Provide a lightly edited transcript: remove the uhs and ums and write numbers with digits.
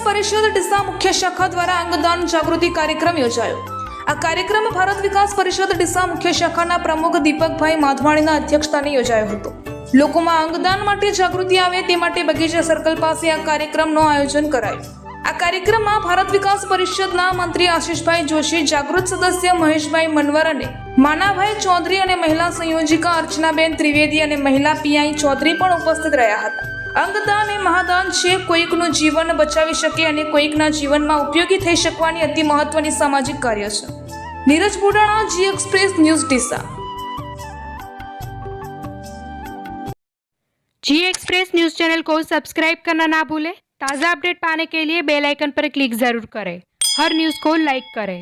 परिषद ડીસા मुख्य शाखा द्वारा अंगदान जागृति कार्यक्रम योजायो। आ कार्यक्रम भारत विकास परिषद ડીસા मुख्य शाखाना प्रमुख दीपकभाई माधवाणीना अध्यक्षस्थाने योजायो हतो। लोकोमां अंगदान माटे जागृति आवे ते माटे बगीचा सर्कल पासे आ कार्यक्रमनो आयोजन करायुं। आ कार्यक्रममां भारत विकास परिषदना मंत्री आशीषभाई जोशी, जागृत सदस्य महेशभाई मनवर अने मानाभाई चौधरी अने महिला संयोजिका अर्चनाबेन त्रिवेदी अने महिला पीआई चौधरी पण उपस्थित रह्या हता। अंगदान ए महादान छे, कोईकनुं जीवन बचावी शके अने कोईकना जीवनमां उपयोगी थई शकवानी अति महत्वनी सामाजिक कार्य छे। नीरज बुडाणा, जी एक्सप्रेस न्यूज ડીસા। जी एक्सप्रेस न्यूज चैनल को सब्सक्राइब करना ना भूलें। ताज़ा अपडेट पाने के लिए बेल आइकन पर क्लिक जरूर करें। हर न्यूज़ को लाइक करें।